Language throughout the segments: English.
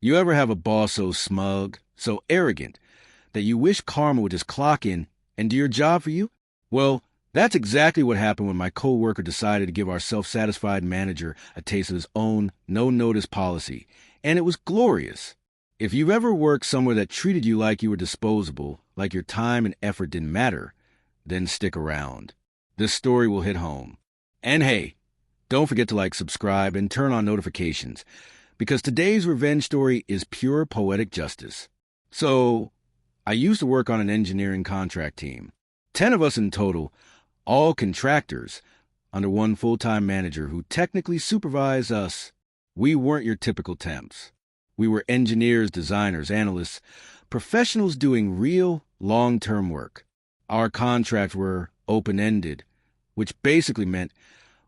You ever have a boss so smug, so arrogant, that you wish karma would just clock in and do your job for you? Well, that's exactly what happened when my coworker decided to give our self-satisfied manager a taste of his own no-notice policy, and it was glorious. If you've ever worked somewhere that treated you like you were disposable, like your time and effort didn't matter, then stick around. This story will hit home. And hey, don't forget to subscribe, and turn on notifications, because today's revenge story is pure poetic justice. So, I used to work on an engineering contract team. 10 of us in total, all contractors, under one full-time manager who technically supervised us. We weren't your typical temps. We were engineers, designers, analysts, professionals doing real, long-term work. Our contracts were open-ended, which basically meant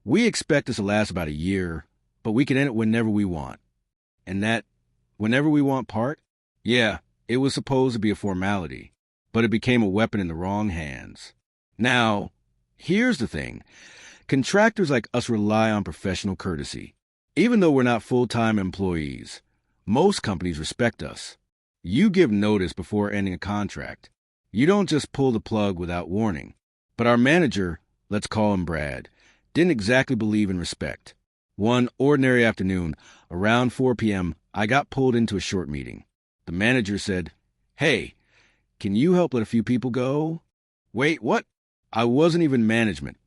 we expect this to last about a year, but we can end it whenever we want. And that whenever we want part? Yeah, it was supposed to be a formality, but it became a weapon in the wrong hands. Now, here's the thing. Contractors like us rely on professional courtesy. Even though we're not full-time employees, most companies respect us. You give notice before ending a contract. You don't just pull the plug without warning. But our manager, let's call him Brad, didn't exactly believe in respect. One ordinary afternoon, around 4 p.m., I got pulled into a short meeting. The manager said, "Hey, can you help let a few people go?" Wait, what? I wasn't even management.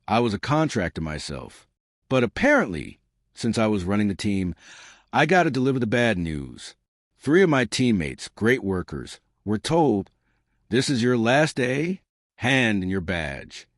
I was a contractor myself. But apparently, since I was running the team, I got to deliver the bad news. 3 of my teammates, great workers, were told, "This is your last day, hand in your badge."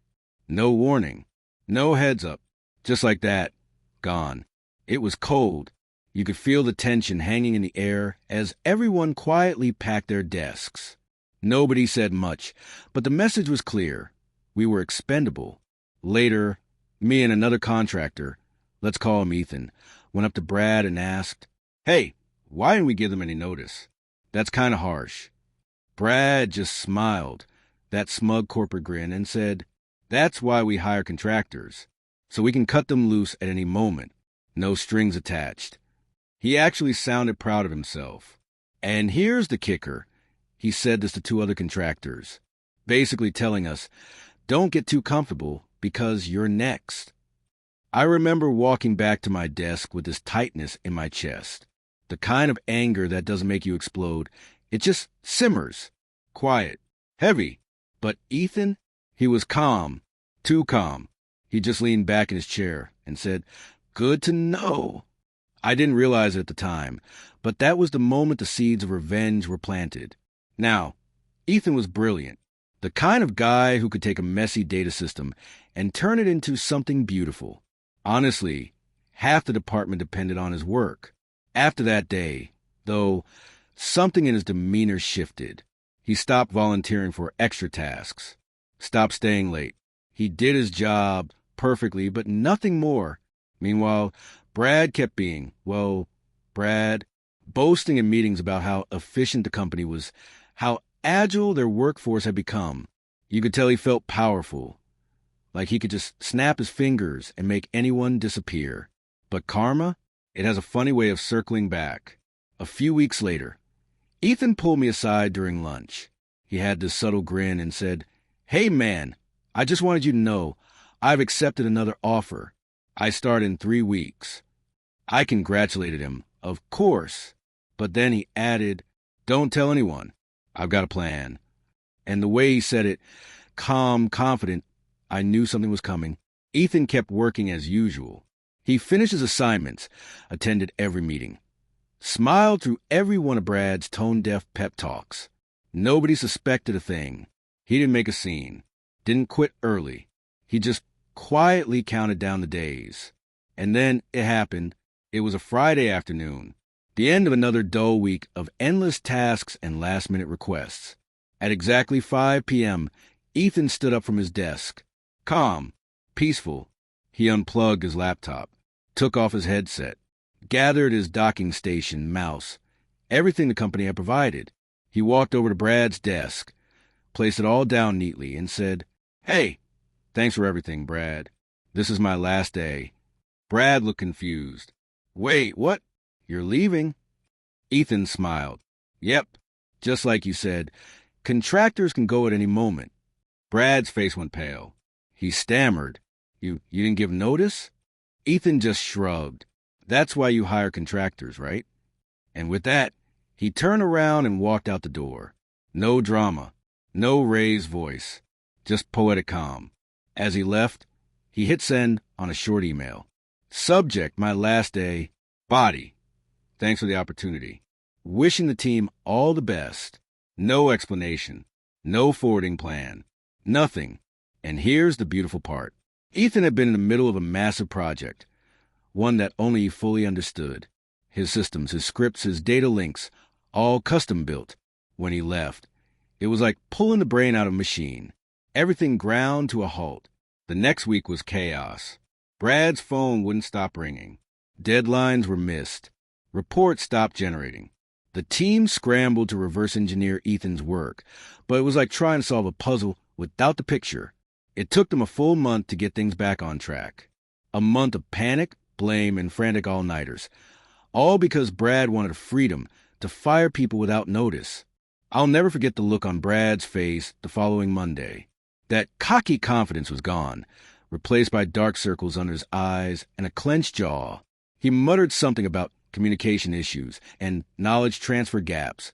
No warning, no heads up, just like that, gone. It was cold. You could feel the tension hanging in the air as everyone quietly packed their desks. Nobody said much, but the message was clear. We were expendable. Later, me and another contractor, let's call him Ethan, went up to Brad and asked, "Hey, why didn't we give them any notice? That's kind of harsh." Brad just smiled, that smug corporate grin, and said, "That's why we hire contractors, so we can cut them loose at any moment, no strings attached." He actually sounded proud of himself. And here's the kicker. He said this to 2 other contractors, basically telling us, don't get too comfortable because you're next. I remember walking back to my desk with this tightness in my chest, the kind of anger that doesn't make you explode. It just simmers, quiet, heavy. But Ethan, he was calm, too calm. He just leaned back in his chair and said, "Good to know." I didn't realize it at the time, but that was the moment the seeds of revenge were planted. Now, Ethan was brilliant, the kind of guy who could take a messy data system and turn it into something beautiful. Honestly, half the department depended on his work. After that day, though, something in his demeanor shifted. He stopped volunteering for extra tasks, stopped staying late. He did his job perfectly, but nothing more. Meanwhile, Brad kept being, Brad, boasting in meetings about how efficient the company was, how agile their workforce had become. You could tell he felt powerful, like he could just snap his fingers and make anyone disappear. But karma, it has a funny way of circling back. A few weeks later, Ethan pulled me aside during lunch. He had this subtle grin and said, "Hey man, I just wanted you to know, I've accepted another offer. I start in 3 weeks." I congratulated him, of course, but then he added, "Don't tell anyone. I've got a plan." And the way he said it, calm, confident, I knew something was coming. Ethan kept working as usual. He finished his assignments, attended every meeting, smiled through every one of Brad's tone-deaf pep talks. Nobody suspected a thing. He didn't make a scene, didn't quit early. He just quietly counted down the days. And then it happened. It was a Friday afternoon, the end of another dull week of endless tasks and last-minute requests. At exactly 5 p.m., Ethan stood up from his desk. Calm, peaceful. He unplugged his laptop, took off his headset, gathered his docking station, mouse, everything the company had provided. He walked over to Brad's desk, placed it all down neatly, and said, "Hey, thanks for everything, Brad. This is my last day." Brad looked confused. "Wait, what? You're leaving?" Ethan smiled. Yep, just like you said. Contractors can go at any moment. Brad's face went pale. He stammered. You didn't give notice? Ethan just shrugged. That's why you hire contractors, right? And with that, he turned around and walked out the door. No drama, no raised voice, just poetic calm. As he left, he hit send on a short email. Subject, my last day. Body, thanks for the opportunity. Wishing the team all the best. No explanation, no forwarding plan, nothing. And here's the beautiful part. Ethan had been in the middle of a massive project, one that only he fully understood. His systems, his scripts, his data links, all custom built. When he left, it was like pulling the brain out of a machine. Everything ground to a halt. The next week was chaos. Brad's phone wouldn't stop ringing. Deadlines were missed. Reports stopped generating. The team scrambled to reverse engineer Ethan's work, but it was like trying to solve a puzzle without the picture. It took them a full month to get things back on track. A month of panic, blame, and frantic all-nighters. All because Brad wanted freedom to fire people without notice. I'll never forget the look on Brad's face the following Monday. That cocky confidence was gone, replaced by dark circles under his eyes and a clenched jaw. He muttered something about communication issues and knowledge transfer gaps.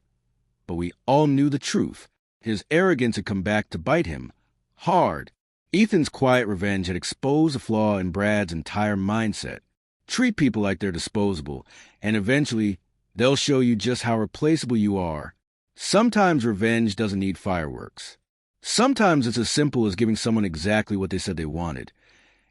But we all knew the truth. His arrogance had come back to bite him. Hard. Ethan's quiet revenge had exposed a flaw in Brad's entire mindset. Treat people like they're disposable, and eventually they'll show you just how replaceable you are. Sometimes revenge doesn't need fireworks. Sometimes it's as simple as giving someone exactly what they said they wanted,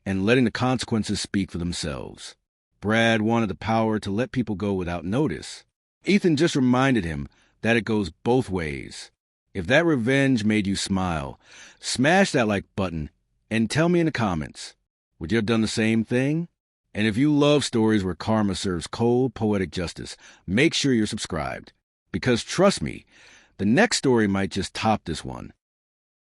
and letting the consequences speak for themselves. Brad wanted the power to let people go without notice. Ethan just reminded him that it goes both ways. If that revenge made you smile, smash that like button and tell me in the comments. Would you have done the same thing? And if you love stories where karma serves cold, poetic justice, make sure you're subscribed. Because trust me, the next story might just top this one.